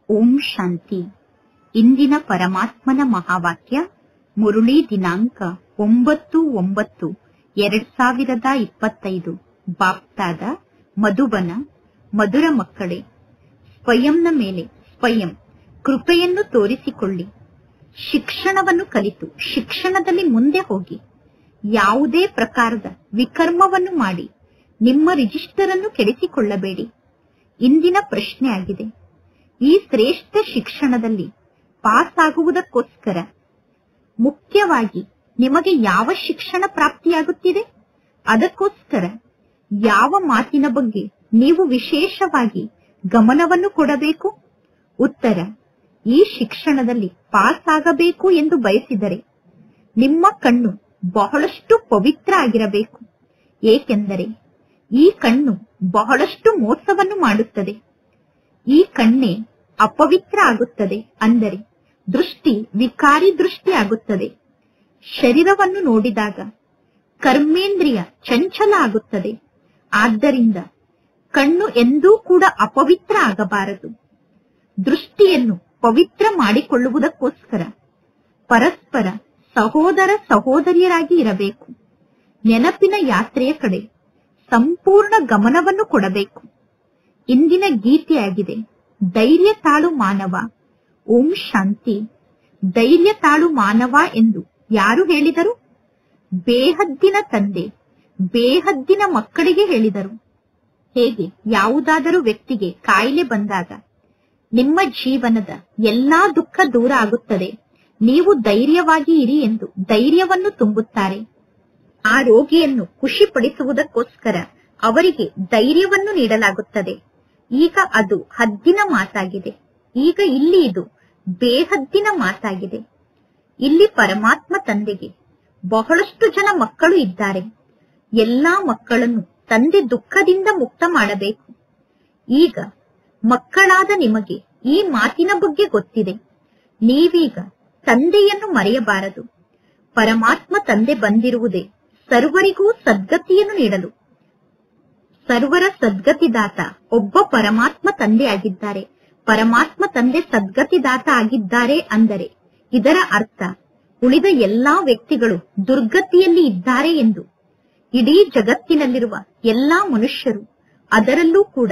ಓಂ ಶಾಂತಿ. ಇಂದಿನ ಪರಮಾತ್ಮನ ಮಹಾವಾಕ್ಯ ಮುರುಳಿ ದಿನಾಂಕ 9/9/2025. ಬಾಪ್ತಾದ ಮಧುಬನ. ಮಧುರ ಮಕ್ಕಳೇ, ಸ್ವಯಂನ ಮೇಲೆ ಸ್ವಯಂ ಕೃಪೆಯನ್ನು ತೋರಿಸಿಕೊಳ್ಳಿ. ಶಿಕ್ಷಣವನ್ನು ಕಲಿತು ಶಿಕ್ಷಣದಲ್ಲಿ ಮುಂದೆ ಹೋಗಿ. ಯಾವುದೇ ಪ್ರಕಾರದ ವಿಕರ್ಮವನ್ನು ಮಾಡಿ ನಿಮ್ಮ ರಿಜಿಸ್ಟರ್ ಅನ್ನು ಕೆಡಿಸಿಕೊಳ್ಳಬೇಡಿ. ಇಂದಿನ ಪ್ರಶ್ನೆ ಆಗಿದೆ, ಈ ಶ್ರೇಷ್ಠ ಶಿಕ್ಷಣದಲ್ಲಿ ಪಾಸ್ ಆಗುವುದಕ್ಕೋಸ್ಕರ ಮುಖ್ಯವಾಗಿ ನಿಮಗೆ ಯಾವ ಶಿಕ್ಷಣ ಪ್ರಾಪ್ತಿಯಾಗುತ್ತಿದೆ? ಅದಕ್ಕೋಸ್ಕರ ಯಾವ ಮಾತಿನ ಬಗ್ಗೆ ನೀವು ವಿಶೇಷವಾಗಿ ಗಮನವನ್ನು ಕೊಡಬೇಕು? ಉತ್ತರ, ಈ ಶಿಕ್ಷಣದಲ್ಲಿ ಪಾಸ್ ಆಗಬೇಕು ಎಂದು ಬಯಸಿದರೆ ನಿಮ್ಮ ಕಣ್ಣು ಬಹಳಷ್ಟು ಪವಿತ್ರ ಆಗಿರಬೇಕು. ಏಕೆಂದರೆ ಈ ಕಣ್ಣು ಬಹಳಷ್ಟು ಮೋಸವನ್ನು ಮಾಡುತ್ತದೆ. ಈ ಕಣ್ಣೇ ಅಪವಿತ್ರ ಆಗುತ್ತದೆ, ಅಂದರೆ ದೃಷ್ಟಿ ವಿಕಾರಿ ದೃಷ್ಟಿ ಆಗುತ್ತದೆ. ಶರೀರವನ್ನು ನೋಡಿದಾಗ ಕರ್ಮೇಂದ್ರಿಯ ಚಂಚಲ ಆಗುತ್ತದೆ. ಆದ್ದರಿಂದ ಕಣ್ಣು ಎಂದೂ ಕೂಡ ಅಪವಿತ್ರ ಆಗಬಾರದು. ದೃಷ್ಟಿಯನ್ನು ಪವಿತ್ರ ಮಾಡಿಕೊಳ್ಳುವುದಕ್ಕೋಸ್ಕರ ಪರಸ್ಪರ ಸಹೋದರ ಸಹೋದರಿಯರಾಗಿ ಇರಬೇಕು. ನೆನಪಿನ ಯಾತ್ರೆಯ ಕಡೆ ಸಂಪೂರ್ಣ ಗಮನವನ್ನು ಕೊಡಬೇಕು. ಇಂದಿನ ಗೀತೆಯಾಗಿದೆ, ಧೈರ್ಯ ತಾಳು ಮಾನವ. ಓಂ ಶಾಂತಿ. ಧೈರ್ಯ ತಾಳು ಮಾನವ ಎಂದು ಯಾರು ಹೇಳಿದರು? ಬೇಹದ್ದಿನ ತಂದೆ ಬೇಹದ್ದಿನ ಮಕ್ಕಳಿಗೆ ಹೇಳಿದರು. ಹೇಗೆ ಯಾವುದಾದರೂ ವ್ಯಕ್ತಿಗೆ ಕಾಯಿಲೆ ಬಂದಾಗ ನಿಮ್ಮ ಜೀವನದ ಎಲ್ಲಾ ದುಃಖ ದೂರ ಆಗುತ್ತದೆ, ನೀವು ಧೈರ್ಯವಾಗಿ ಇರಿ ಎಂದು ಧೈರ್ಯವನ್ನು ತುಂಬುತ್ತಾರೆ. ಆ ರೋಗಿಯನ್ನು ಖುಷಿಪಡಿಸುವುದಕ್ಕೋಸ್ಕರ ಅವರಿಗೆ ಧೈರ್ಯವನ್ನು ನೀಡಲಾಗುತ್ತದೆ. ಈಗ ಅದು ಹದ್ದಿನ ಮಾತಾಗಿದೆ. ಈಗ ಇಲ್ಲಿ ಇದು ಬೇಹದ್ದಿನ ಮಾತಾಗಿದೆ. ಇಲ್ಲಿ ಪರಮಾತ್ಮ ತಂದೆಗೆ ಬಹಳಷ್ಟು ಜನ ಮಕ್ಕಳು ಇದ್ದಾರೆ. ಎಲ್ಲಾ ಮಕ್ಕಳನ್ನು ತಂದೆ ದುಃಖದಿಂದ ಮುಕ್ತ ಮಾಡಬೇಕು. ಈಗ ಮಕ್ಕಳಾದ ನಿಮಗೆ ಈ ಮಾತಿನ ಬಗ್ಗೆ ಗೊತ್ತಿದೆ. ನೀವೀಗ ತಂದೆಯನ್ನು ಮರೆಯಬಾರದು. ಪರಮಾತ್ಮ ತಂದೆ ಬಂದಿರುವುದೇ ಸರ್ವರಿಗೂ ಸದ್ಗತಿಯನ್ನು ನೀಡಲು. ಸರ್ವರ ಸದ್ಗತಿದಾತ ಒಬ್ಬ ಪರಮಾತ್ಮ ತಂದೆ ಆಗಿದ್ದಾರೆ. ಪರಮಾತ್ಮ ತಂದೆ ಸದ್ಗತಿದಾತ ಆಗಿದ್ದಾರೆ ಅಂದರೆ ಇದರ ಅರ್ಥ ಉಳಿದ ಎಲ್ಲಾ ವ್ಯಕ್ತಿಗಳು ದುರ್ಗತಿಯಲ್ಲಿ ಇದ್ದಾರೆ ಎಂದು. ಇಡೀ ಜಗತ್ತಿನಲ್ಲಿರುವ ಎಲ್ಲಾ ಮನುಷ್ಯರು, ಅದರಲ್ಲೂ ಕೂಡ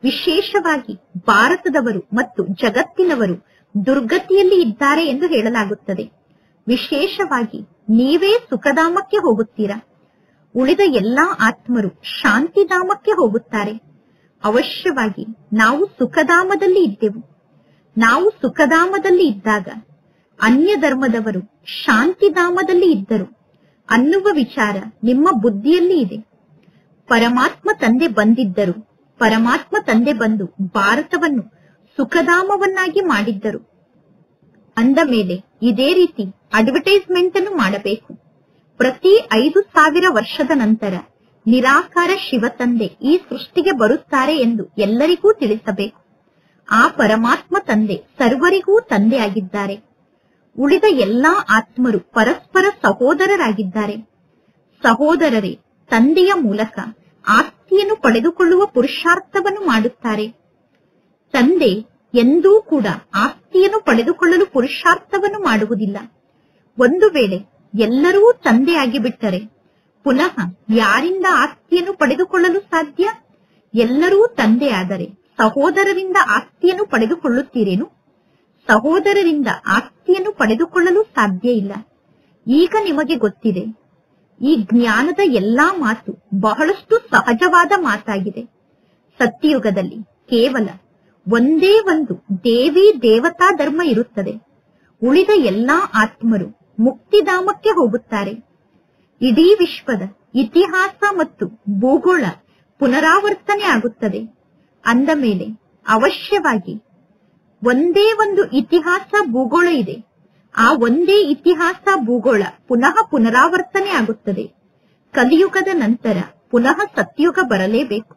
ವಿಶೇಷವಾಗಿ ಭಾರತದವರು ಮತ್ತು ಜಗತ್ತಿನವರು ದುರ್ಗತಿಯಲ್ಲಿ ಇದ್ದಾರೆ ಎಂದು ಹೇಳಲಾಗುತ್ತದೆ. ವಿಶೇಷವಾಗಿ ನೀವೇ ಸುಖಧಾಮಕ್ಕೆ ಹೋಗುತ್ತೀರಾ. ಉಳಿದ ಎಲ್ಲಾ ಆತ್ಮರು ಶಾಂತಿಧಾಮಕ್ಕೆ ಹೋಗುತ್ತಾರೆ. ಅವಶ್ಯವಾಗಿ ನಾವು ಸುಖಧಾಮದಲ್ಲಿ ಇದ್ದೆವು. ನಾವು ಸುಖಧಾಮದಲ್ಲಿ ಇದ್ದಾಗ ಅನ್ಯ ಧರ್ಮದವರು ಶಾಂತಿಧಾಮದಲ್ಲಿ ಇದ್ದರು ಅನ್ನುವ ವಿಚಾರ ನಿಮ್ಮ ಬುದ್ಧಿಯಲ್ಲಿ ಇದೆ. ಪರಮಾತ್ಮ ತಂದೆ ಬಂದಿದ್ದರು. ಪರಮಾತ್ಮ ತಂದೆ ಬಂದು ಭಾರತವನ್ನು ಸುಖಧಾಮವನ್ನಾಗಿ ಮಾಡಿದ್ದರು. ಅಂದ ಮೇಲೆ ಇದೇ ರೀತಿ ಅಡ್ವರ್ಟೈಸ್ಮೆಂಟ್ ಅನ್ನು ಮಾಡಬೇಕು. ಪ್ರತಿ 5,000 ವರ್ಷದ ನಂತರ ನಿರಾಕಾರ ಶಿವ ತಂದೆ ಈ ಸೃಷ್ಟಿಗೆ ಬರುತ್ತಾರೆ ಎಂದು ಎಲ್ಲರಿಗೂ ತಿಳಿಸಬೇಕು. ಆ ಪರಮಾತ್ಮ ತಂದೆ ಸರ್ವರಿಗೂ ತಂದೆ ಆಗಿದ್ದಾರೆ. ಉಳಿದ ಎಲ್ಲಾ ಆತ್ಮರು ಪರಸ್ಪರ ಸಹೋದರರಾಗಿದ್ದಾರೆ. ಸಹೋದರರೇ ತಂದೆಯ ಮೂಲಕ ಆಸ್ತಿಯನ್ನು ಪಡೆದುಕೊಳ್ಳುವ ಪುರುಷಾರ್ಥವನ್ನು ಮಾಡುತ್ತಾರೆ. ತಂದೆ ಎಂದೂ ಕೂಡ ಆಸ್ತಿಯನ್ನು ಪಡೆದುಕೊಳ್ಳಲು ಪುರುಷಾರ್ಥವನ್ನು ಮಾಡುವುದಿಲ್ಲ. ಒಂದು ವೇಳೆ ಎಲ್ಲರೂ ತಂದೆಯಾಗಿ ಬಿಟ್ಟರೆ ಪುನಃ ಯಾರಿಂದ ಆಸ್ತಿಯನ್ನು ಪಡೆದುಕೊಳ್ಳಲು ಸಾಧ್ಯ? ಎಲ್ಲರೂ ತಂದೆಯಾದರೆ ಸಹೋದರರಿಂದ ಆಸ್ತಿಯನ್ನು ಪಡೆದುಕೊಳ್ಳುತ್ತೀರೇನು? ಸಹೋದರರಿಂದ ಆಸ್ತಿಯನ್ನು ಪಡೆದುಕೊಳ್ಳಲು ಸಾಧ್ಯ ಇಲ್ಲ. ಈಗ ನಿಮಗೆ ಗೊತ್ತಿದೆ, ಈ ಜ್ಞಾನದ ಎಲ್ಲಾ ಮಾತು ಬಹಳಷ್ಟು ಸಹಜವಾದ ಮಾತಾಗಿದೆ. ಸತ್ಯಯುಗದಲ್ಲಿ ಕೇವಲ ಒಂದೇ ಒಂದು ದೇವಿ ದೇವತಾ ಧರ್ಮ ಇರುತ್ತದೆ. ಉಳಿದ ಎಲ್ಲಾ ಆತ್ಮರು ಮುಕ್ತಿಧಾಮಕ್ಕೆ ಹೋಗುತ್ತಾರೆ. ಇಡೀ ವಿಶ್ವದ ಇತಿಹಾಸ ಮತ್ತು ಭೂಗೋಳ ಪುನರಾವರ್ತನೆ ಆಗುತ್ತದೆ. ಅಂದ ಮೇಲೆ ಅವಶ್ಯವಾಗಿ ಒಂದೇ ಒಂದು ಇತಿಹಾಸ ಭೂಗೋಳ ಇದೆ. ಆ ಒಂದೇ ಇತಿಹಾಸ ಭೂಗೋಳ ಪುನಃ ಪುನರಾವರ್ತನೆ ಆಗುತ್ತದೆ. ಕಲಿಯುಗದ ನಂತರ ಪುನಃ ಸತ್ಯುಗ ಬರಲೇಬೇಕು.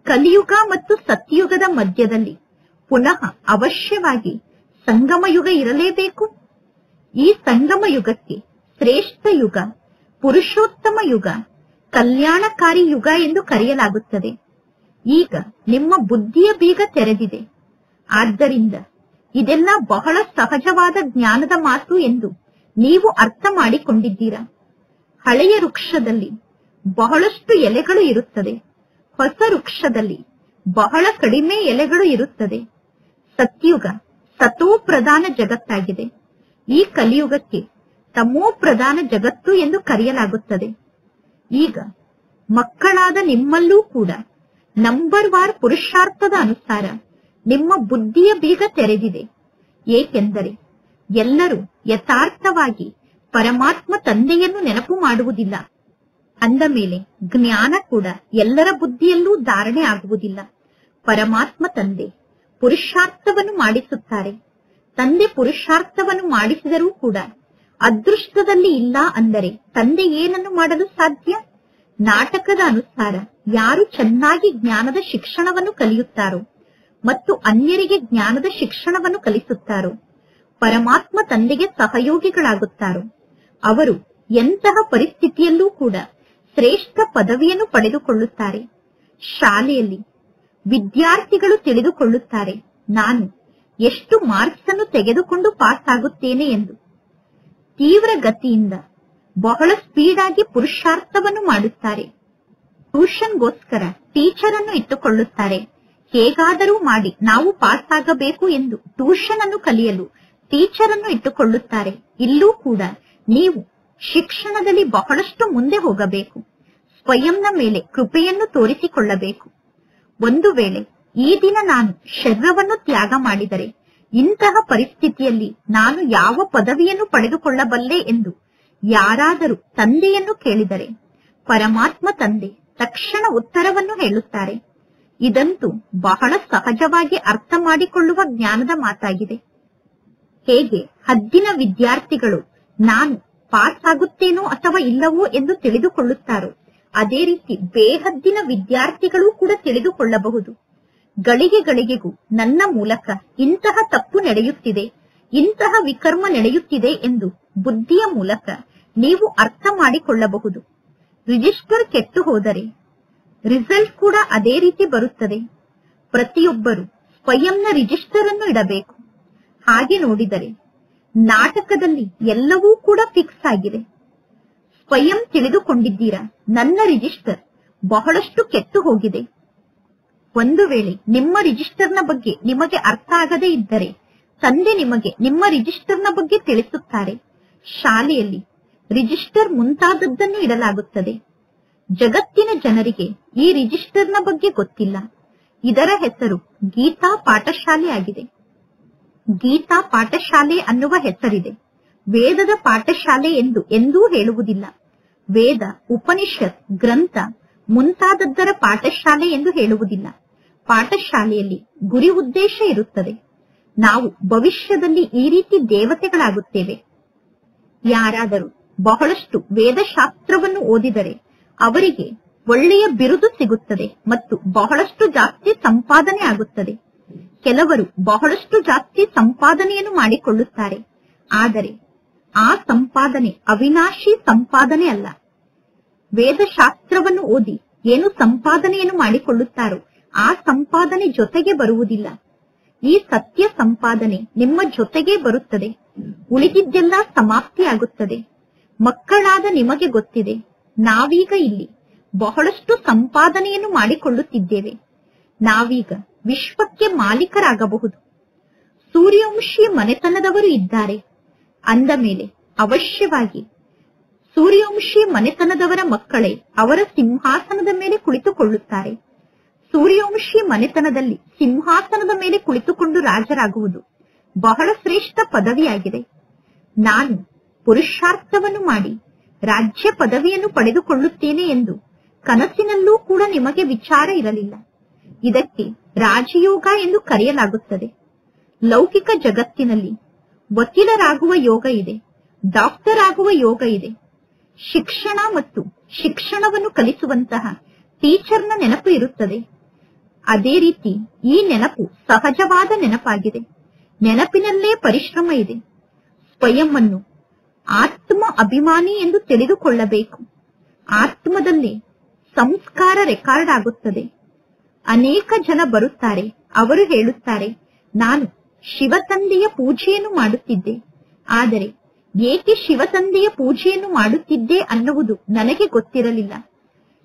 ಕಲಿಯುಗ ಮತ್ತು ಸತ್ಯುಗದ ಮಧ್ಯದಲ್ಲಿ ಪುನಃ ಅವಶ್ಯವಾಗಿ ಸಂಗಮ ಯುಗ ಇರಲೇಬೇಕು. ಈ ಸಂಗಮ ಯುಗಕ್ಕೆ ಶ್ರೇಷ್ಠ ಯುಗ, ಪುರುಷೋತ್ತಮ ಯುಗ, ಕಲ್ಯಾಣಕಾರಿ ಯುಗ ಎಂದು ಕರೆಯಲಾಗುತ್ತದೆ. ಈಗ ನಿಮ್ಮ ಬುದ್ಧಿಯ ಬೀಗ ತೆರೆದಿದೆ. ಆದ್ದರಿಂದ ಇದೆಲ್ಲ ಬಹಳ ಸಹಜವಾದ ಜ್ಞಾನದ ಮಾತು ಎಂದು ನೀವು ಅರ್ಥ ಮಾಡಿಕೊಂಡಿದ್ದೀರಾ. ಹಳೆಯ ವೃಕ್ಷದಲ್ಲಿ ಬಹಳಷ್ಟು ಎಲೆಗಳು ಇರುತ್ತದೆ, ಹೊಸ ವೃಕ್ಷದಲ್ಲಿ ಬಹಳ ಕಡಿಮೆ ಎಲೆಗಳು ಇರುತ್ತದೆ. ಸತ್ಯುಗ ಸತೋ ಪ್ರಧಾನ ಜಗತ್ತಾಗಿದೆ. ಈ ಕಲಿಯುಗಕ್ಕೆ ತಮೋ ಪ್ರಧಾನ ಜಗತ್ತು ಎಂದು ಕರೆಯಲಾಗುತ್ತದೆ. ಈಗ ಮಕ್ಕಳಾದ ನಿಮ್ಮಲ್ಲೂ ಕೂಡ ನಂಬರ್ ವಾರ್ ಪುರುಷಾರ್ಥದ ಅನುಸಾರ ನಿಮ್ಮ ಬುದ್ಧಿಯ ಬೀಗ ತೆರೆದಿದೆ. ಏಕೆಂದರೆ ಎಲ್ಲರೂ ಯಥಾರ್ಥವಾಗಿ ಪರಮಾತ್ಮ ತಂದೆಯನ್ನು ನೆನಪು ಮಾಡುವುದಿಲ್ಲ. ಅಂದ ಮೇಲೆ ಜ್ಞಾನ ಕೂಡ ಎಲ್ಲರ ಬುದ್ಧಿಯಲ್ಲೂ ಧಾರಣೆ ಆಗುವುದಿಲ್ಲ. ಪರಮಾತ್ಮ ತಂದೆ ಪುರುಷಾರ್ಥವನ್ನು ಮಾಡಿಸುತ್ತಾರೆ. ತಂದೆ ಪುರುಷಾರ್ಥವನ್ನು ಮಾಡಿಸಿದರೂ ಕೂಡ ಅದೃಷ್ಟದಲ್ಲಿ ಇಲ್ಲ ಅಂದರೆ ತಂದೆ ಏನನ್ನು ಮಾಡಲು ಸಾಧ್ಯ? ನಾಟಕದ ಅನುಸಾರ ಯಾರು ಚೆನ್ನಾಗಿ ಜ್ಞಾನದ ಶಿಕ್ಷಣವನ್ನು ಕಲಿಯುತ್ತಾರೋ ಮತ್ತು ಅನ್ಯರಿಗೆ ಜ್ಞಾನದ ಶಿಕ್ಷಣವನ್ನು ಕಲಿಸುತ್ತಾರೋ, ಪರಮಾತ್ಮ ತಂದೆಗೆ ಸಹಯೋಗಿಗಳಾಗುತ್ತಾರೋ, ಅವರು ಎಂತಹ ಪರಿಸ್ಥಿತಿಯಲ್ಲೂ ಕೂಡ ಶ್ರೇಷ್ಠ ಪದವಿಯನ್ನು ಪಡೆದುಕೊಳ್ಳುತ್ತಾರೆ. ಶಾಲೆಯಲ್ಲಿ ವಿದ್ಯಾರ್ಥಿಗಳು ತಿಳಿದುಕೊಳ್ಳುತ್ತಾರೆ, ನಾನು ಎಷ್ಟು ಮಾರ್ಕ್ಸ್ ಅನ್ನು ತೆಗೆದುಕೊಂಡು ಪಾಸ್ ಆಗುತ್ತೇನೆ ಎಂದು. ತೀವ್ರ ಗತಿಯಿಂದ ಬಹಳ ಸ್ಪೀಡ್ ಆಗಿ ಪುರುಷಾರ್ಥವನ್ನು ಮಾಡುತ್ತಾರೆ. ಟ್ಯೂಷನ್ಗೋಸ್ಕರ ಟೀಚರ್ ಅನ್ನು ಇಟ್ಟುಕೊಳ್ಳುತ್ತಾರೆ. ಹೇಗಾದರೂ ಮಾಡಿ ನಾವು ಪಾಸ್ ಆಗಬೇಕು ಎಂದು ಟ್ಯೂಷನ್ ಅನ್ನು ಕಲಿಯಲು ಟೀಚರ್ ಅನ್ನು ಇಟ್ಟುಕೊಳ್ಳುತ್ತಾರೆ. ಇಲ್ಲೂ ಕೂಡ ನೀವು ಶಿಕ್ಷಣದಲ್ಲಿ ಬಹಳಷ್ಟು ಮುಂದೆ ಹೋಗಬೇಕು. ಸ್ವಯಂನ ಮೇಲೆ ಕೃಪೆಯನ್ನು ತೋರಿಸಿಕೊಳ್ಳಬೇಕು. ಒಂದು ವೇಳೆ ಈ ದಿನ ನಾನು ಶರೀರವನ್ನು ತ್ಯಾಗ ಮಾಡಿದರೆ ಇಂತಹ ಪರಿಸ್ಥಿತಿಯಲ್ಲಿ ನಾನು ಯಾವ ಪದವಿಯನ್ನು ಪಡೆದುಕೊಳ್ಳಬಲ್ಲೆ ಎಂದು ಯಾರಾದರೂ ತಂದೆಯನ್ನು ಕೇಳಿದರೆ ಪರಮಾತ್ಮ ತಂದೆ ತಕ್ಷಣ ಉತ್ತರವನ್ನು ಹೇಳುತ್ತಾರೆ. ಇದಂತೂ ಬಹಳ ಸಹಜವಾಗಿ ಅರ್ಥ ಮಾಡಿಕೊಳ್ಳುವ ಜ್ಞಾನದ ಮಾತಾಗಿದೆ. ಹೇಗೆ ಹದ್ದಿನ ವಿದ್ಯಾರ್ಥಿಗಳು ನಾನು ಪಾಸ್ ಆಗುತ್ತೇನೋ ಅಥವಾ ಇಲ್ಲವೋ ಎಂದು ತಿಳಿದುಕೊಳ್ಳುತ್ತಾರೋ, ಅದೇ ರೀತಿ ಬೇಹದ್ದಿನ ವಿದ್ಯಾರ್ಥಿಗಳು ಕೂಡ ತಿಳಿದುಕೊಳ್ಳಬಹುದು. ಗಳಿಗೆ ಗಳಿಗೆಗೂ ನನ್ನ ಮೂಲಕ ಇಂತಹ ತಪ್ಪು ನಡೆಯುತ್ತಿದೆ, ಇಂತಹ ವಿಕರ್ಮ ನಡೆಯುತ್ತಿದೆ ಎಂದು ಬುದ್ಧಿಯ ಮೂಲಕ ನೀವು ಅರ್ಥ ಮಾಡಿಕೊಳ್ಳಬಹುದು. ರಿಜಿಸ್ಟರ್ ಕೆಟ್ಟು ಹೋದರೆ ರಿಸಲ್ಟ್ ಕೂಡ ಅದೇ ರೀತಿ ಬರುತ್ತದೆ. ಪ್ರತಿಯೊಬ್ಬರು ಸ್ವಯಂನ ರಿಜಿಸ್ಟರ್ ಅನ್ನು ಇಡಬೇಕು. ಹಾಗೆ ನೋಡಿದರೆ ನಾಟಕದಲ್ಲಿ ಎಲ್ಲವೂ ಕೂಡ ಫಿಕ್ಸ್ ಆಗಿದೆ. ಸ್ವಯಂ ತಿಳಿದುಕೊಂಡಿದ್ದೀರಾ, ನನ್ನ ರಿಜಿಸ್ಟರ್ ಬಹಳಷ್ಟು ಕೆಟ್ಟು ಹೋಗಿದೆ. ಒಂದು ವೇಳೆ ನಿಮ್ಮ ರಿಜಿಸ್ಟರ್ನ ಬಗ್ಗೆ ನಿಮಗೆ ಅರ್ಥ ಆಗದೇ ಇದ್ದರೆ ತಂದೆ ನಿಮಗೆ ನಿಮ್ಮ ರಿಜಿಸ್ಟರ್ನ ಬಗ್ಗೆ ತಿಳಿಸುತ್ತಾರೆ. ಶಾಲೆಯಲ್ಲಿ ರಿಜಿಸ್ಟರ್ ಮುಂತಾದದ್ದನ್ನು ಇಡಲಾಗುತ್ತದೆ. ಜಗತ್ತಿನ ಜನರಿಗೆ ಈ ರಿಜಿಸ್ಟರ್ನ ಬಗ್ಗೆ ಗೊತ್ತಿಲ್ಲ. ಇದರ ಹೆಸರು ಗೀತಾ ಪಾಠಶಾಲೆ ಆಗಿದೆ. ಗೀತಾ ಪಾಠಶಾಲೆ ಅನ್ನುವ ಹೆಸರಿದೆ. ವೇದದ ಪಾಠಶಾಲೆ ಎಂದು ಎಂದೂ ಹೇಳುವುದಿಲ್ಲ. ವೇದ, ಉಪನಿಷತ್, ಗ್ರಂಥ ಮುಂತಾದದ್ದರ ಪಾಠಶಾಲೆ ಎಂದು ಹೇಳುವುದಿಲ್ಲ. ಪಾಠಶಾಲೆಯಲ್ಲಿ ಗುರಿ ಉದ್ದೇಶ ಇರುತ್ತದೆ. ನಾವು ಭವಿಷ್ಯದಲ್ಲಿ ಈ ರೀತಿ ದೇವತೆಗಳಾಗುತ್ತೇವೆ. ಯಾರಾದರೂ ಬಹಳಷ್ಟು ವೇದಶಾಸ್ತ್ರವನ್ನು ಓದಿದರೆ ಅವರಿಗೆ ಒಳ್ಳೆಯ ಬಿರುದು ಸಿಗುತ್ತದೆ ಮತ್ತು ಬಹಳಷ್ಟು ಜಾಸ್ತಿ ಸಂಪಾದನೆ ಆಗುತ್ತದೆ. ಕೆಲವರು ಬಹಳಷ್ಟು ಜಾಸ್ತಿ ಸಂಪಾದನೆಯನ್ನು ಮಾಡಿಕೊಳ್ಳುತ್ತಾರೆ. ಆದರೆ ಆ ಸಂಪಾದನೆ ಅವಿನಾಶಿ ಸಂಪಾದನೆ ಅಲ್ಲ. ವೇದಶಾಸ್ತ್ರವನ್ನು ಓದಿ ಏನು ಸಂಪಾದನೆಯನ್ನು ಮಾಡಿಕೊಳ್ಳುತ್ತಾರೋ ಆ ಸಂಪಾದನೆ ಜೊತೆಗೆ ಬರುವುದಿಲ್ಲ. ಈ ಸತ್ಯ ಸಂಪಾದನೆ ನಿಮ್ಮ ಜೊತೆಗೆ ಬರುತ್ತದೆ. ಉಳಿದಿದ್ದೆಲ್ಲ ಸಮಾಪ್ತಿಯಾಗುತ್ತದೆ. ಮಕ್ಕಳಾದ ನಿಮಗೆ ಗೊತ್ತಿದೆ, ನಾವೀಗ ಇಲ್ಲಿ ಬಹಳಷ್ಟು ಸಂಪಾದನೆಯನ್ನು ಮಾಡಿಕೊಳ್ಳುತ್ತಿದ್ದೇವೆ. ನಾವೀಗ ವಿಶ್ವಕ್ಕೆ ಮಾಲೀಕರಾಗಬಹುದು. ಸೂರ್ಯವಂಶಿ ಮನೆತನದವರು ಇದ್ದಾರೆ ಅಂದ ಮೇಲೆ ಅವಶ್ಯವಾಗಿ ಸೂರ್ಯವಂಶಿ ಮನೆತನದವರ ಮಕ್ಕಳೇ ಅವರ ಸಿಂಹಾಸನದ ಮೇಲೆ ಕುಳಿತುಕೊಳ್ಳುತ್ತಾರೆ. ಸೂರ್ಯವಂಶಿ ಮನೆತನದಲ್ಲಿ ಸಿಂಹಾಸನದ ಮೇಲೆ ಕುಳಿತುಕೊಂಡು ರಾಜರಾಗುವುದು ಬಹಳ ಶ್ರೇಷ್ಠ ಪದವಿಯಾಗಿದೆ. ನಾನು ಪುರುಷಾರ್ಥವನ್ನು ಮಾಡಿ ರಾಜ್ಯ ಪದವಿಯನ್ನು ಪಡೆದುಕೊಳ್ಳುತ್ತೇನೆ ಎಂದು ಕನಸಿನಲ್ಲೂ ಕೂಡ ನಿಮಗೆ ವಿಚಾರ ಇರಲಿಲ್ಲ. ಇದಕ್ಕೆ ರಾಜಯೋಗ ಎಂದು ಕರೆಯಲಾಗುತ್ತದೆ. ಲೌಕಿಕ ಜಗತ್ತಿನಲ್ಲಿ ವಕೀಲರಾಗುವ ಯೋಗ ಇದೆ, ಡಾಕ್ಟರ್ ಆಗುವ ಯೋಗ ಇದೆ. ಶಿಕ್ಷಣ ಮತ್ತು ಶಿಕ್ಷಣವನ್ನು ಕಲಿಸುವಂತಹ ಟೀಚರ್ನ ನೆನಪು ಇರುತ್ತದೆ. ಅದೇ ರೀತಿ ಈ ನೆನಪು ಸಹಜವಾದ ನೆನಪಾಗಿದೆ. ನೆನಪಿನಲ್ಲೇ ಪರಿಶ್ರಮ ಇದೆ. ಸ್ವಯಂವನ್ನು ಆತ್ಮ ಅಭಿಮಾನಿ ಎಂದು ತಿಳಿದುಕೊಳ್ಳಬೇಕು. ಆತ್ಮದಲ್ಲಿ ಸಂಸ್ಕಾರ ರೆಕಾರ್ಡ್ ಆಗುತ್ತದೆ. ಅನೇಕ ಜನ ಬರುತ್ತಾರೆ. ಅವರು ಹೇಳುತ್ತಾರೆ, ನಾನು ಶಿವತಂದೆಯ ಪೂಜೆಯನ್ನು ಮಾಡುತ್ತಿದ್ದೆ. ಆದರೆ ಏಕೆ ಶಿವತಂದೆಯ ಪೂಜೆಯನ್ನು ಮಾಡುತ್ತಿದ್ದೆ ಅನ್ನುವುದು ನನಗೆ ಗೊತ್ತಿರಲಿಲ್ಲ.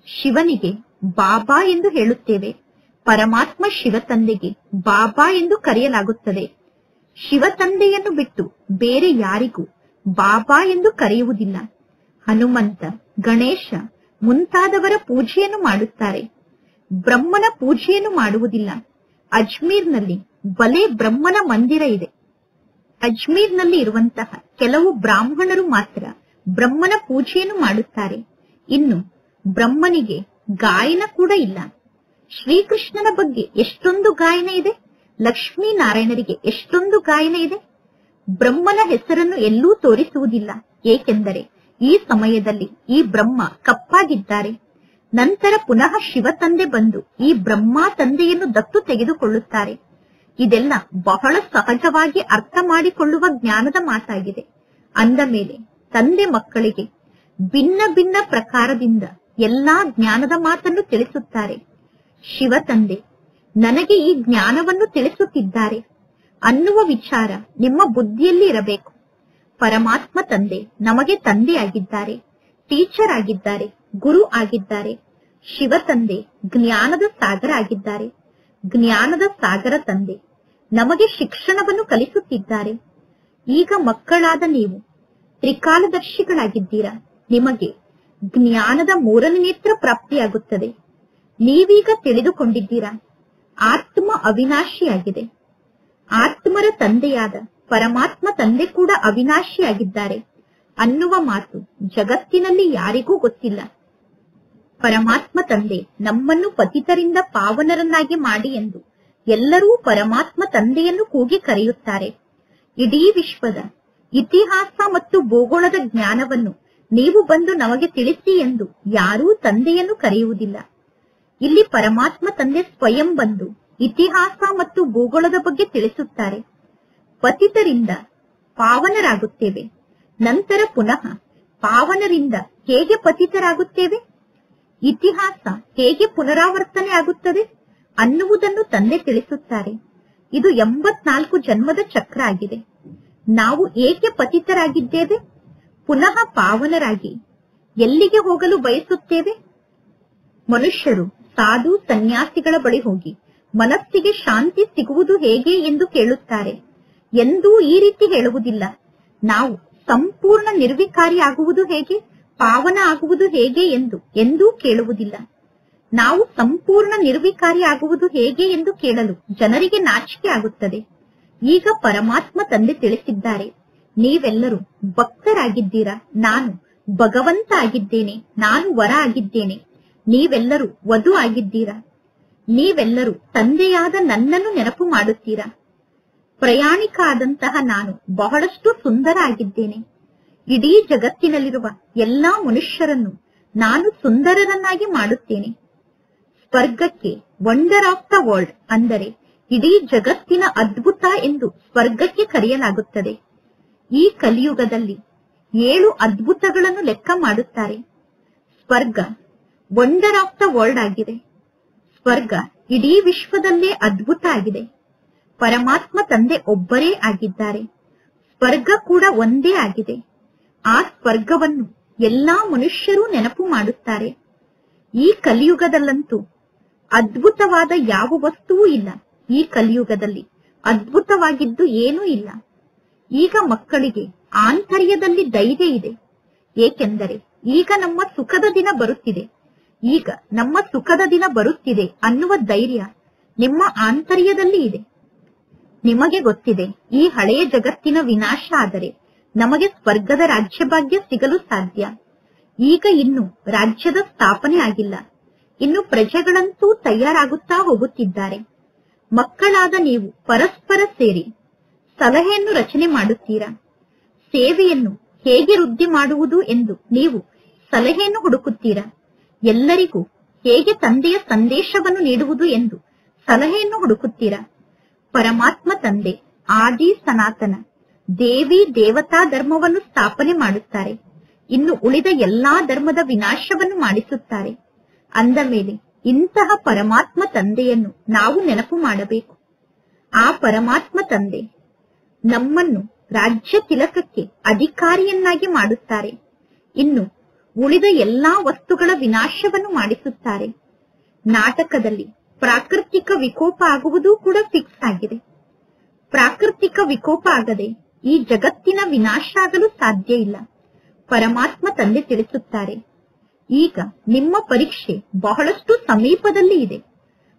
ಶಿವನಿಗೆ ಬಾಬಾ ಎಂದು ಹೇಳುತ್ತೇವೆ. ಪರಮಾತ್ಮ ಶಿವತಂದೆಗೆ ಬಾಬಾ ಎಂದು ಕರೆಯಲಾಗುತ್ತದೆ. ಶಿವತಂದೆಯನ್ನು ಬಿಟ್ಟು ಬೇರೆ ಯಾರಿಗೂ ಬಾಬಾ ಎಂದು ಕರೆಯುವುದಿಲ್ಲ. ಹನುಮಂತ, ಗಣೇಶ ಮುಂತಾದವರ ಪೂಜೆಯನ್ನು ಮಾಡುತ್ತಾರೆ. ಬ್ರಹ್ಮನ ಪೂಜೆಯನ್ನು ಮಾಡುವುದಿಲ್ಲ. ಅಜ್ಮೀರ್ನಲ್ಲಿ ಬಲೆ ಬ್ರಹ್ಮನ ಮಂದಿರ ಇದೆ. ಅಜ್ಮೀರ್ನಲ್ಲಿ ಇರುವಂತಹ ಕೆಲವು ಬ್ರಾಹ್ಮಣರು ಮಾತ್ರ ಬ್ರಹ್ಮನ ಪೂಜೆಯನ್ನು ಮಾಡುತ್ತಾರೆ. ಇನ್ನು ಬ್ರಹ್ಮನಿಗೆ ಗಾಯನ ಕೂಡ ಇಲ್ಲ. ಶ್ರೀಕೃಷ್ಣನ ಬಗ್ಗೆ ಎಷ್ಟೊಂದು ಗಾಯನ ಇದೆ, ಲಕ್ಷ್ಮೀನಾರಾಯಣರಿಗೆ ಎಷ್ಟೊಂದು ಗಾಯನ ಇದೆ. ಬ್ರಹ್ಮನ ಹೆಸರನ್ನು ಎಲ್ಲೂ ತೋರಿಸುವುದಿಲ್ಲ. ಏಕೆಂದರೆ ಈ ಸಮಯದಲ್ಲಿ ಈ ಬ್ರಹ್ಮ ಕಪ್ಪಾಗಿದ್ದಾರೆ. ನಂತರ ಪುನಃ ಶಿವ ತಂದೆ ಬಂದು ಈ ಬ್ರಹ್ಮ ತಂದೆಯನ್ನು ದತ್ತು ತೆಗೆದುಕೊಳ್ಳುತ್ತಾರೆ. ಇದೆಲ್ಲ ಬಹಳ ಸಹಜವಾಗಿ ಅರ್ಥ ಮಾಡಿಕೊಳ್ಳುವ ಜ್ಞಾನದ ಮಾತಾಗಿದೆ. ಅಂದ ಮೇಲೆ ತಂದೆ ಮಕ್ಕಳಿಗೆ ಭಿನ್ನ ಭಿನ್ನ ಪ್ರಕಾರದಿಂದ ಎಲ್ಲಾ ಜ್ಞಾನದ ಮಾತನ್ನು ತಿಳಿಸುತ್ತಾರೆ. ಶಿವ ತಂದೆ ನನಗೆ ಈ ಜ್ಞಾನವನ್ನು ತಿಳಿಸುತ್ತಿದ್ದಾರೆ ಅನ್ನುವ ವಿಚಾರ ನಿಮ್ಮ ಬುದ್ಧಿಯಲ್ಲಿ ಇರಬೇಕು. ಪರಮಾತ್ಮ ತಂದೆ ನಮಗೆ ತಂದೆಯಾಗಿದ್ದಾರೆ, ಟೀಚರ್ ಆಗಿದ್ದಾರೆ, ಗುರು ಆಗಿದ್ದಾರೆ. ಶಿವ ತಂದೆ ಜ್ಞಾನದ ಸಾಗರ ಆಗಿದ್ದಾರೆ. ಜ್ಞಾನದ ಸಾಗರ ತಂದೆ ನಮಗೆ ಶಿಕ್ಷಣವನ್ನು ಕಲಿಸುತ್ತಿದ್ದಾರೆ. ಈಗ ಮಕ್ಕಳಾದ ನೀವು ತ್ರಿಕಾಲದರ್ಶಿಗಳಾಗಿದ್ದೀರಾ. ನಿಮಗೆ ಜ್ಞಾನದ 3ನೇ ನೇತ್ರ ಪ್ರಾಪ್ತಿಯಾಗುತ್ತದೆ. ನೀವೀಗ ತಿಳಿದುಕೊಂಡಿದ್ದೀರಾ, ಆತ್ಮ ಅವಿನಾಶಿಯಾಗಿದೆ. ಆತ್ಮರ ತಂದೆಯಾದ ಪರಮಾತ್ಮ ತಂದೆ ಕೂಡ ಅವಿನಾಶಿಯಾಗಿದ್ದಾರೆ ಅನ್ನುವ ಮಾತು ಜಗತ್ತಿನಲ್ಲಿ ಯಾರಿಗೂ ಗೊತ್ತಿಲ್ಲ. ಪರಮಾತ್ಮ ತಂದೆ ನಮ್ಮನ್ನು ಪತಿತರಿಂದ ಪಾವನರನ್ನಾಗಿ ಮಾಡಿ ಎಂದು ಎಲ್ಲರೂ ಪರಮಾತ್ಮ ತಂದೆಯನ್ನು ಕೂಗಿ ಕರೆಯುತ್ತಾರೆ. ಇಡೀ ವಿಶ್ವದ ಇತಿಹಾಸ ಮತ್ತು ಭೂಗೋಳದ ಜ್ಞಾನವನ್ನು ನೀವು ಬಂದು ನಮಗೆ ತಿಳಿಸಿ ಎಂದು ಯಾರೂ ತಂದೆಯನ್ನು ಕರೆಯುವುದಿಲ್ಲ. ಇಲ್ಲಿ ಪರಮಾತ್ಮ ತಂದೆ ಸ್ವಯಂ ಬಂದು ಇತಿಹಾಸ ಮತ್ತು ಭೂಗೋಳದ ಬಗ್ಗೆ ತಿಳಿಸುತ್ತಾರೆ. ಪತಿತರಿಂದ ಪಾವನರಾಗುತ್ತೇವೆ, ನಂತರ ಪುನಃ ಪಾವನರಿಂದ ಹೇಗೆ ಪತಿತರಾಗುತ್ತೇವೆ, ಇತಿಹಾಸ ಹೇಗೆ ಪುನರಾವರ್ತನೆ ಆಗುತ್ತದೆ ಅನ್ನುವುದನ್ನು ತಂದೆ ತಿಳಿಸುತ್ತಾರೆ. ಇದು 84 ಜನ್ಮದ ಚಕ್ರ ಆಗಿದೆ. ನಾವು ಏಕೆ ಪತಿತರಾಗಿದ್ದೇವೆ, ಪುನಃ ಪಾವನರಾಗಿ ಎಲ್ಲಿಗೆ ಹೋಗಲು ಬಯಸುತ್ತೇವೆ? ಮನುಷ್ಯರು ಸಾಧು ಸನ್ಯಾಸಿಗಳ ಬಳಿ ಹೋಗಿ ಮನಸ್ಸಿಗೆ ಶಾಂತಿ ಸಿಗುವುದು ಹೇಗೆ ಎಂದು ಕೇಳುತ್ತಾರೆ. ಎಂದೂ ಈ ರೀತಿ ಹೇಳುವುದಿಲ್ಲ. ನಾವು ಸಂಪೂರ್ಣ ನಿರ್ವಿಕಾರಿ ಆಗುವುದು ಹೇಗೆ, ಪಾವನ ಆಗುವುದು ಹೇಗೆ ಎಂದು ಎಂದೂ ಕೇಳುವುದಿಲ್ಲ. ನಾವು ಸಂಪೂರ್ಣ ನಿರ್ವಿಕಾರಿ ಆಗುವುದು ಹೇಗೆ ಎಂದು ಕೇಳಲು ಜನರಿಗೆ ನಾಚಿಕೆ ಆಗುತ್ತದೆ. ಈಗ ಪರಮಾತ್ಮ ತಂದೆ ತಿಳಿಸಿದ್ದಾರೆ, ನೀವೆಲ್ಲರೂ ಭಕ್ತರಾಗಿದ್ದೀರಾ. ನಾನು ಭಗವಂತ ಆಗಿದ್ದೇನೆ, ನಾನು ವರ ಆಗಿದ್ದೇನೆ. ನೀವೆಲ್ಲರೂ ವಧು ಆಗಿದ್ದೀರಾ. ನೀವೆಲ್ಲರೂ ತಂದೆಯಾದ ನನ್ನನ್ನು ನೆನಪು ಮಾಡುತ್ತೀರಾ. ಪ್ರಯಾಣಿಕ ಆದಂತಹ ನಾನು ಬಹಳಷ್ಟು ಸುಂದರ ಆಗಿದ್ದೇನೆ. ಇಡೀ ಜಗತ್ತಿನಲ್ಲಿರುವ ಎಲ್ಲಾ ಮನುಷ್ಯರನ್ನು ನಾನು ಸುಂದರರನ್ನಾಗಿ ಮಾಡುತ್ತೇನೆ. ಸ್ವರ್ಗಕ್ಕೆ ವಂಡರ್ ಆಫ್ ದ ವರ್ಲ್ಡ್ ಅಂದರೆ ಇಡೀ ಜಗತ್ತಿನ ಅದ್ಭುತ ಎಂದು ಸ್ವರ್ಗಕ್ಕೆ ಕರೆಯಲಾಗುತ್ತದೆ. ಈ ಕಲಿಯುಗದಲ್ಲಿ 7 ಅದ್ಭುತಗಳನ್ನು ಲೆಕ್ಕ ಮಾಡುತ್ತಾರೆ. ಸ್ವರ್ಗ ವಂಡರ್ ಆಫ್ ದ ವರ್ಲ್ಡ್ ಆಗಿದೆ. ಸ್ವರ್ಗ ಇಡೀ ವಿಶ್ವದಲ್ಲೇ ಅದ್ಭುತ ಆಗಿದೆ. ಪರಮಾತ್ಮ ತಂದೆ ಒಬ್ಬರೇ ಆಗಿದ್ದಾರೆ. ಸ್ವರ್ಗ ಕೂಡ ಒಂದೇ ಆಗಿದೆ. ಆ ಸ್ವರ್ಗವನ್ನು ಎಲ್ಲಾ ಮನುಷ್ಯರು ನೆನಪು ಮಾಡುತ್ತಾರೆ. ಈ ಕಲಿಯುಗದಲ್ಲಂತೂ ಅದ್ಭುತವಾದ ಯಾವ ವಸ್ತುವೂ ಇಲ್ಲ. ಈ ಕಲಿಯುಗದಲ್ಲಿ ಅದ್ಭುತವಾಗಿದ್ದು ಏನೂ ಇಲ್ಲ. ಈಗ ಮಕ್ಕಳಿಗೆ ಆಂತರ್ಯದಲ್ಲಿ ಧೈರ್ಯ ಇದೆ. ಏಕೆಂದರೆ ಈಗ ನಮ್ಮ ಸುಖದ ದಿನ ಬರುತ್ತಿದೆ. ಈಗ ನಮ್ಮ ಸುಖದ ದಿನ ಬರುತ್ತಿದೆ ಅನ್ನುವ ಧೈರ್ಯ ನಿಮ್ಮ ಆಂತರ್ಯದಲ್ಲಿ ಇದೆ. ನಿಮಗೆ ಗೊತ್ತಿದೆ, ಈ ಹಳೆಯ ಜಗತ್ತಿನ ವಿನಾಶ ಆದರೆ ನಮಗೆ ಸ್ವರ್ಗದ ರಾಜ್ಯಭಾಗ್ಯ ಸಿಗಲು ಸಾಧ್ಯ. ಈಗ ಇನ್ನು ರಾಜ್ಯದ ಸ್ಥಾಪನೆ ಆಗಿಲ್ಲ. ಇನ್ನು ಪ್ರಜೆಗಳಂತೂ ತಯಾರಾಗುತ್ತಾ ಹೋಗುತ್ತಿದ್ದಾರೆ. ಮಕ್ಕಳಾದ ನೀವು ಪರಸ್ಪರ ಸೇರಿ ಸಲಹೆಯನ್ನು ರಚನೆ ಮಾಡುತ್ತೀರಾ. ಸೇವೆಯನ್ನು ಹೇಗೆ ವೃದ್ಧಿ ಮಾಡುವುದು ಎಂದು ನೀವು ಸಲಹೆಯನ್ನು ಹುಡುಕುತ್ತೀರಾ. ಎಲ್ಲರಿಗೂ ಹೇಗೆ ತಂದೆಯ ಸಂದೇಶವನ್ನು ನೀಡುವುದು ಎಂದು ಸಲಹೆಯನ್ನು ಹುಡುಕುತ್ತೀರಾ. ಪರಮಾತ್ಮ ತಂದೆ ಆದಿ ಸನಾತನ ದೇವಿ ದೇವತಾ ಧರ್ಮವನ್ನು ಸ್ಥಾಪನೆ ಮಾಡುತ್ತಾರೆ. ಇನ್ನು ಉಳಿದ ಎಲ್ಲಾ ಧರ್ಮದ ವಿನಾಶವನ್ನು ಮಾಡಿಸುತ್ತಾರೆ. ಅಂದ ಮೇಲೆ ಇಂತಹ ಪರಮಾತ್ಮ ತಂದೆಯನ್ನು ನಾವು ನೆನಪು ಮಾಡಬೇಕು. ಆ ಪರಮಾತ್ಮ ತಂದೆ ನಮ್ಮನ್ನು ರಾಜ್ಯ ತಿಲಕಕ್ಕೆ ಅಧಿಕಾರಿಯನ್ನಾಗಿ ಮಾಡುತ್ತಾರೆ. ಇನ್ನು ಉಳಿದ ಎಲ್ಲಾ ವಸ್ತುಗಳ ವಿನಾಶವನ್ನು ಮಾಡಿಸುತ್ತಾರೆ. ನಾಟಕದಲ್ಲಿ ಪ್ರಾಕೃತಿಕ ವಿಕೋಪ ಆಗುವುದೂ ಕೂಡ ಫಿಕ್ಸ್ ಆಗಿದೆ. ಪ್ರಾಕೃತಿಕ ವಿಕೋಪ ಆಗದೆ ಈ ಜಗತ್ತಿನ ವಿನಾಶ ಆಗಲು ಸಾಧ್ಯ ಇಲ್ಲ. ಪರಮಾತ್ಮ ತಂದೆ ತಿಳಿಸುತ್ತಾರೆ, ಈಗ ನಿಮ್ಮ ಪರೀಕ್ಷೆ ಬಹಳಷ್ಟು ಸಮೀಪದಲ್ಲಿ ಇದೆ.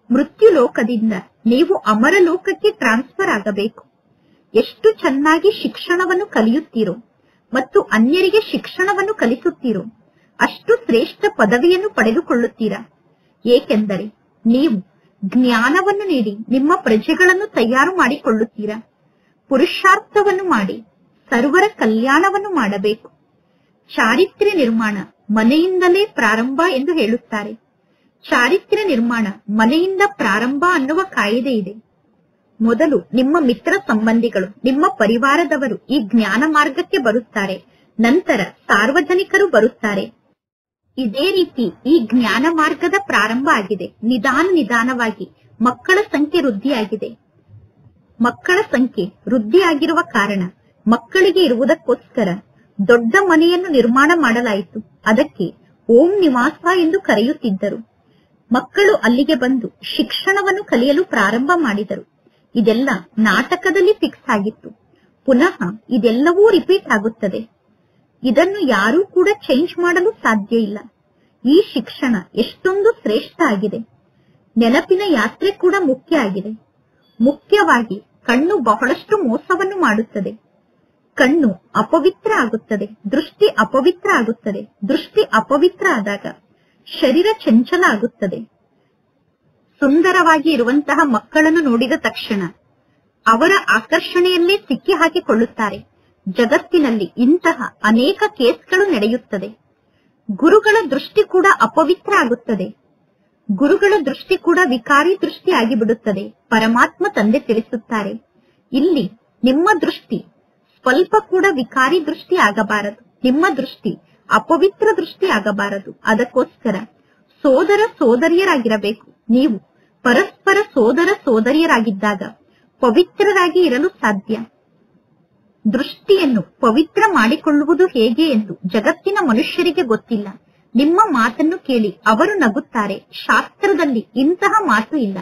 ಮೃತ್ಯು ಲೋಕದಿಂದ ನೀವು ಅಮರ ಲೋಕಕ್ಕೆ ಟ್ರಾನ್ಸ್ಫರ್ ಆಗಬೇಕು. ಎಷ್ಟು ಚೆನ್ನಾಗಿ ಶಿಕ್ಷಣವನ್ನು ಕಲಿಯುತ್ತೀರೋ ಮತ್ತು ಅನ್ಯರಿಗೆ ಶಿಕ್ಷಣವನ್ನು ಕಲಿಸುತ್ತೀರೋ ಅಷ್ಟು ಶ್ರೇಷ್ಠ ಪದವಿಯನ್ನು ಪಡೆದುಕೊಳ್ಳುತ್ತೀರಾ. ಏಕೆಂದರೆ ನೀವು ಜ್ಞಾನವನ್ನು ನೀಡಿ ನಿಮ್ಮ ಪ್ರಜೆಗಳನ್ನು ತಯಾರು ಮಾಡಿಕೊಳ್ಳುತ್ತೀರಾ. ಪುರುಷಾರ್ಥವನ್ನು ಮಾಡಿ ಸರ್ವರ ಕಲ್ಯಾಣವನ್ನು ಮಾಡಬೇಕು. ಚಾರಿತ್ರ್ಯ ನಿರ್ಮಾಣ ಮನೆಯಿಂದಲೇ ಪ್ರಾರಂಭ ಎಂದು ಹೇಳುತ್ತಾರೆ. ಚಾರಿತ್ರ್ಯ ನಿರ್ಮಾಣ ಮನೆಯಿಂದ ಪ್ರಾರಂಭ ಅನ್ನುವ ಕಾಯಿದೆ ಇದೆ. ಮೊದಲು ನಿಮ್ಮ ಮಿತ್ರ ಸಂಬಂಧಿಗಳು, ನಿಮ್ಮ ಪರಿವಾರದವರು ಈ ಜ್ಞಾನ ಮಾರ್ಗಕ್ಕೆ ಬರುತ್ತಾರೆ. ನಂತರ ಸಾರ್ವಜನಿಕರು ಬರುತ್ತಾರೆ. ಇದೇ ರೀತಿ ಈ ಜ್ಞಾನ ಮಾರ್ಗದ ಪ್ರಾರಂಭ ಆಗಿದೆ. ನಿಧಾನವಾಗಿ ಮಕ್ಕಳ ಸಂಖ್ಯೆ ವೃದ್ಧಿಯಾಗಿದೆ. ಮಕ್ಕಳ ಸಂಖ್ಯೆ ವೃದ್ಧಿಯಾಗಿರುವ ಕಾರಣ ಮಕ್ಕಳಿಗೆ ಇರುವುದಕ್ಕೋಸ್ಕರ ದೊಡ್ಡ ಮನೆಯನ್ನು ನಿರ್ಮಾಣ ಮಾಡಲಾಯಿತು. ಅದಕ್ಕೆ ಓಂ ನಿವಾಸ ಎಂದು ಕರೆಯುತ್ತಿದ್ದರು. ಮಕ್ಕಳು ಅಲ್ಲಿಗೆ ಬಂದು ಶಿಕ್ಷಣವನ್ನು ಕಲಿಯಲು ಪ್ರಾರಂಭ ಮಾಡಿದರು. ಇದೆಲ್ಲ ನಾಟಕದಲ್ಲಿ ಫಿಕ್ಸ್ ಆಗಿತ್ತು. ಪುನಃ ಇದೆಲ್ಲವೂ ರಿಪೀಟ್ ಆಗುತ್ತದೆ. ಇದನ್ನು ಯಾರೂ ಕೂಡ ಚೇಂಜ್ ಮಾಡಲು ಸಾಧ್ಯ ಇಲ್ಲ. ಈ ಶಿಕ್ಷಣ ಎಷ್ಟೊಂದು ಶ್ರೇಷ್ಠ ಆಗಿದೆ. ನೆನಪಿನ ಯಾತ್ರೆ ಕೂಡ ಮುಖ್ಯ ಆಗಿದೆ. ಮುಖ್ಯವಾಗಿ ಕಣ್ಣು ಬಹಳಷ್ಟು ಮೋಸವನ್ನು ಮಾಡುತ್ತದೆ. ಕಣ್ಣು ಅಪವಿತ್ರ ಆಗುತ್ತದೆ, ದೃಷ್ಟಿ ಅಪವಿತ್ರ ಆಗುತ್ತದೆ. ದೃಷ್ಟಿ ಅಪವಿತ್ರ ಆದಾಗ ಶರೀರ ಚಂಚಲ ಆಗುತ್ತದೆ. ಸುಂದರವಾಗಿ ಇರುವಂತಹ ಮಕ್ಕಳನ್ನು ನೋಡಿದ ತಕ್ಷಣ ಅವರ ಆಕರ್ಷಣೆಯಲ್ಲೇ ಸಿಕ್ಕಿ ಹಾಕಿಕೊಳ್ಳುತ್ತಾರೆ. ಜಗತ್ತಿನಲ್ಲಿ ಇಂತಹ ಅನೇಕ ಕೇಸ್ಗಳು ನಡೆಯುತ್ತದೆ. ಗುರುಗಳ ದೃಷ್ಟಿ ಕೂಡ ಅಪವಿತ್ರ ಆಗುತ್ತದೆ. ಗುರುಗಳ ದೃಷ್ಟಿ ಕೂಡ ವಿಕಾರಿ ದೃಷ್ಟಿ ಆಗಿಬಿಡುತ್ತದೆ. ಪರಮಾತ್ಮ ತಂದೆ ತಿಳಿಸುತ್ತಾರೆ, ಇಲ್ಲಿ ನಿಮ್ಮ ದೃಷ್ಟಿ ಸ್ವಲ್ಪ ಕೂಡ ವಿಕಾರಿ ದೃಷ್ಟಿ ಆಗಬಾರದು. ನಿಮ್ಮ ದೃಷ್ಟಿ ಅಪವಿತ್ರ ದೃಷ್ಟಿ ಆಗಬಾರದು. ಅದಕ್ಕೋಸ್ಕರ ಸೋದರ ಸೋದರಿಯರಾಗಿರಬೇಕು. ನೀವು ಪರಸ್ಪರ ಸೋದರ ಸೋದರಿಯರಾಗಿದ್ದಾಗ ಪವಿತ್ರರಾಗಿ ಇರಲು ಸಾಧ್ಯ. ದೃಷ್ಟಿಯನ್ನು ಪವಿತ್ರ ಮಾಡಿಕೊಳ್ಳುವುದು ಹೇಗೆ ಎಂದು ಜಗತ್ತಿನ ಮನುಷ್ಯರಿಗೆ ಗೊತ್ತಿಲ್ಲ. ನಿಮ್ಮ ಮಾತನ್ನು ಕೇಳಿ ಅವರು ನಗುತ್ತಾರೆ. ಶಾಸ್ತ್ರದಲ್ಲಿ ಇಂತಹ ಮಾತು ಇಲ್ಲ.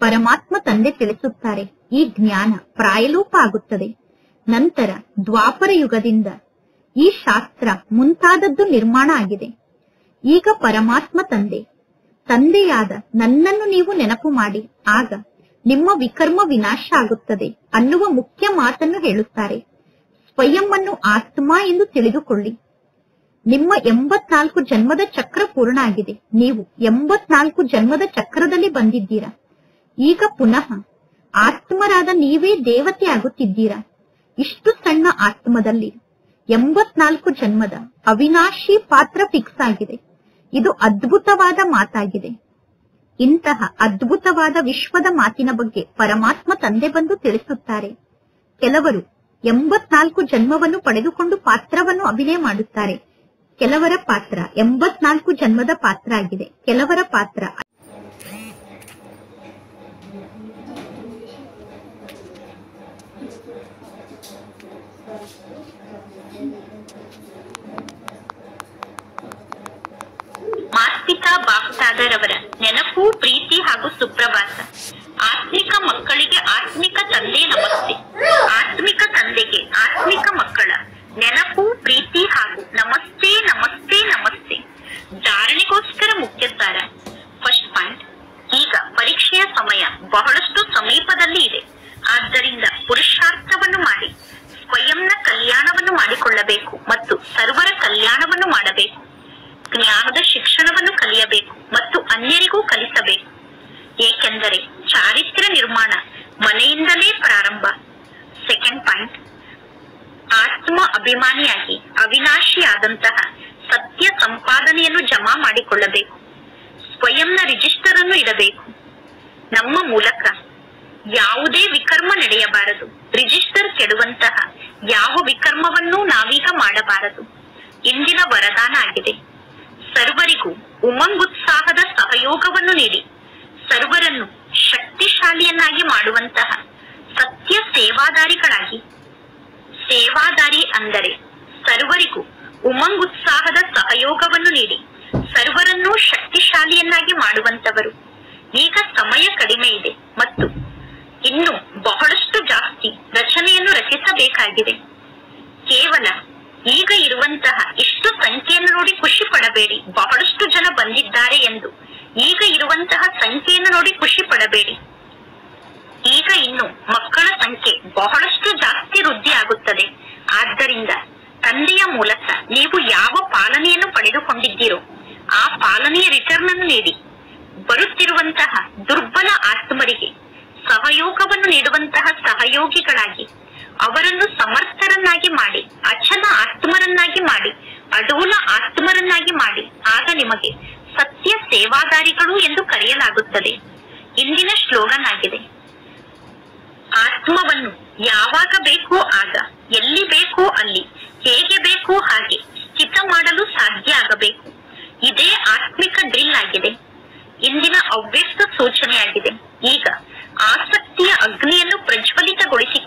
ಪರಮಾತ್ಮ ತಂದೆ ತಿಳಿಸುತ್ತಾರೆ, ಈ ಜ್ಞಾನ ಪ್ರಾಯಲೋಪ ಆಗುತ್ತದೆ. ನಂತರ ದ್ವಾಪರ ಯುಗದಿಂದ ಈ ಶಾಸ್ತ್ರ ಮುಂತಾದದ್ದು ನಿರ್ಮಾಣ ಆಗಿದೆ. ಈಗ ಪರಮಾತ್ಮ ತಂದೆಯಾದ ನನ್ನನ್ನು ನೀವು ನೆನಪು ಮಾಡಿ, ಆಗ ನಿಮ್ಮ ವಿಕರ್ಮ ವಿನಾಶ ಆಗುತ್ತದೆ ಅನ್ನುವ ಮುಖ್ಯ ಮಾತನ್ನು ಹೇಳುತ್ತಾರೆ. ಸ್ವಯಂ ಅನ್ನು ಆತ್ಮ ಎಂದು ತಿಳಿದುಕೊಳ್ಳಿ. ನಿಮ್ಮ 84 ಜನ್ಮದ ಚಕ್ರ ಪೂರ್ಣ ಆಗಿದೆ. ನೀವು 84 ಜನ್ಮದ ಚಕ್ರದಲ್ಲಿ ಬಂದಿದ್ದೀರಾ. ಈಗ ಪುನಃ ಆತ್ಮರಾದ ನೀವೇ ದೇವತೆ ಆಗುತ್ತಿದ್ದೀರಾ. ಇಷ್ಟು ಸಣ್ಣ ಆತ್ಮದಲ್ಲಿ 84 ಜನ್ಮದ ಅವಿನಾಶಿ ಪಾತ್ರ ಫಿಕ್ಸ್ ಆಗಿದೆ. ಇದು ಅದ್ಭುತವಾದ ಮಾತಾಗಿದೆ. ಇಂತಹ ಅದ್ಭುತವಾದ ವಿಶ್ವದ ಮಾತಿನ ಬಗ್ಗೆ ಪರಮಾತ್ಮ ತಂದೆ ಬಂದು ತಿಳಿಸುತ್ತಾರೆ. ಕೆಲವರು 84 ಜನ್ಮವನ್ನು ಪಡೆದುಕೊಂಡು ಪಾತ್ರವನ್ನು ಅಭಿನಯ ಮಾಡುತ್ತಾರೆ. ಕೆಲವರ ಪಾತ್ರ 84 ಜನ್ಮದ ಪಾತ್ರ ಆಗಿದೆ. ಕೆಲವರ ಪಾತ್ರ ಮಾಸ್ತಿಕಾ ಬಾಗ್ದಾದರವರ ನೆನಪು, ಪ್ರೀತಿ ಹಾಗೂ ಸುಪ್ರಭಾತ. ಆತ್ಮಿಕ ಮಕ್ಕಳಿಗೆ ಆತ್ಮಿಕ ತಂದೆ ನಮಸ್ತೆ. ಆತ್ಮಿಕ ತಂದೆಗೆ ಆತ್ಮಿಕ ಮಕ್ಕಳ ನೆನಪು, ಪ್ರೀತಿ ಹಾಗೂ ನಮಸ್ತೆ ನಮಸ್ತೆ ನಮಸ್ತೆ. ಧಾರಣೆಗೋಸ್ಕರ ಮುಖ್ಯ ಸಾರ. ಫಸ್ಟ್ ಪಾಯಿಂಟ್, ಈಗ ಪರೀಕ್ಷೆಯ ಸಮಯ ಬಹಳಷ್ಟು ಸಮೀಪದಲ್ಲಿ ಇದೆ. ಆದ್ದರಿಂದ ಪುರುಷಾರ್ಥವನ್ನು ಮಾಡಿ ಸ್ವಯಂನ ಕಲ್ಯಾಣವನ್ನು ಮಾಡಿಕೊಳ್ಳಬೇಕು ಮತ್ತು ಸರ್ವರ ಕಲ್ಯಾಣವನ್ನು ಮಾಡಬೇಕು. ಜ್ಞಾನದ ಶಿಕ್ಷಣವನ್ನು ಕಲಿಯಬೇಕು ಮತ್ತು ಅನ್ಯರಿಗೂ ಕಲಿಸಬೇಕು. ಏಕೆಂದರೆ ಚಾರಿತ್ರ್ಯ ನಿರ್ಮಾಣ ಮನೆಯಿಂದಲೇ ಪ್ರಾರಂಭ. ಸೆಕೆಂಡ್ ಪಾಯಿಂಟ್, ಆತ್ಮ ಅಭಿಮಾನಿಯಾಗಿ ಅವಿನಾಶಿಯಾದಂತಹ ಸತ್ಯ ಸಂಪಾದನೆಯನ್ನು ಜಮಾ ಮಾಡಿಕೊಳ್ಳಬೇಕು. ಸ್ವಯಂನ ರಿಜಿಸ್ಟರ್ ಅನ್ನು ಇಡಬೇಕು. ನಮ್ಮ ಮೂಲಕ ಯಾವುದೇ ವಿಕರ್ಮ ನಡೆಯಬಾರದು. ರಿಜಿಸ್ಟರ್ ಕೆಡುವಂತಹ ಯಾವ ವಿಕರ್ಮವನ್ನೂ ನಾವೀಗ ಮಾಡಬಾರದು. ಇಂದಿನ ವರದಾನ ಆಗಿದೆ. ಸರ್ವರಿಗೂ ಉಮಂಗುತ್ಸಾಹದ ಸಹಯೋಗವನ್ನು ನೀಡಿ ಸರ್ವರನ್ನು ಶಕ್ತಿಶಾಲಿಯನ್ನಾಗಿ ಮಾಡುವಂತಹ ಸತ್ಯ ಸೇವಾದಾರಿಗಳಾಗಿ. ಸೇವಾದಾರಿ ಅಂದರೆ ಸರ್ವರಿಗೂ ಉಮಂಗುತ್ಸಾಹದ ಸಹಯೋಗವನ್ನು ನೀಡಿ ಸರ್ವರನ್ನೂ ಶಕ್ತಿಶಾಲಿಯನ್ನಾಗಿ ಮಾಡುವಂತವರು. ಈಗ ಸಮಯ ಕಡಿಮೆ ಇದೆ ಮತ್ತು ಇನ್ನು ಬಹಳಷ್ಟು ಜಾಸ್ತಿ ರಚನೆಯನ್ನು ರಚಿಸಬೇಕಾಗಿದೆ. ಕೇವಲ ಈಗ ಇರುವಂತಹ ಇಷ್ಟು ಸಂಖ್ಯೆಯನ್ನು ನೋಡಿ ಖುಷಿ ಪಡಬೇಡಿ. ಬಹಳಷ್ಟು ಜನ ಬಂದಿದ್ದಾರೆ ಎಂದು ಈಗ ಇರುವಂತಹ ಸಂಖ್ಯೆಯನ್ನು ನೋಡಿ ಖುಷಿ ಪಡಬೇಡಿ. ಈಗ ಇನ್ನು ಮಕ್ಕಳ ಸಂಖ್ಯೆ ಬಹಳಷ್ಟು ಜಾಸ್ತಿ ವೃದ್ಧಿ ಆಗುತ್ತದೆ. ಆದ್ದರಿಂದ ತಂದೆಯ ಮೂಲಕ ನೀವು ಯಾವ ಪಾಲನೆಯನ್ನು ಪಡೆದುಕೊಂಡಿದ್ದೀರೋ ಆ ಪಾಲನೆಯ ರಿಟರ್ನ್ ಅನ್ನು ನೀಡಿ. ಬರುತ್ತಿರುವಂತಹ ದುರ್ಬಲ ಆತ್ಮರಿಗೆ ಸಹಯೋಗವನ್ನು ನೀಡುವಂತಹ ಸಹಯೋಗಿಗಳಾಗಿ ಅವರನ್ನು ಸಮರ್ಥರನ್ನಾಗಿ ಮಾಡಿ, ಅಚಲ ಆತ್ಮರನ್ನಾಗಿ ಮಾಡಿ, ಅಡೋಲ ಆತ್ಮರನ್ನಾಗಿ ಮಾಡಿ. ಆಗ ನಿಮಗೆ ಸತ್ಯ ಸೇವಾದಾರಿಗಳು ಎಂದು ಕರೆಯಲಾಗುತ್ತದೆ. ಇಂದಿನ ಸ್ಲೋಗನ್ ಆಗಿದೆ, ಆತ್ಮವನ್ನು ಯಾವಾಗ ಬೇಕೋ ಆಗ, ಎಲ್ಲಿ ಬೇಕೋ ಅಲ್ಲಿ, ಹೇಗೆ ಬೇಕೋ ಹಾಗೆ ಹಿತ ಮಾಡಲು ಸಾಧ್ಯ ಆಗಬೇಕು. ಇದೇ ಆತ್ಮಿಕ ಡ್ರಿಲ್ ಆಗಿದೆ. ಇಂದಿನ ಅವ್ಯಕ್ತ ಸೂಚನೆಯಾಗಿದೆ. ಈಗ ಆಸಕ್ತಿಯ ಅಗ್ನಿಯನ್ನು ಪ್ರಜ್ವಲಿತಗೊಳಿಸಿ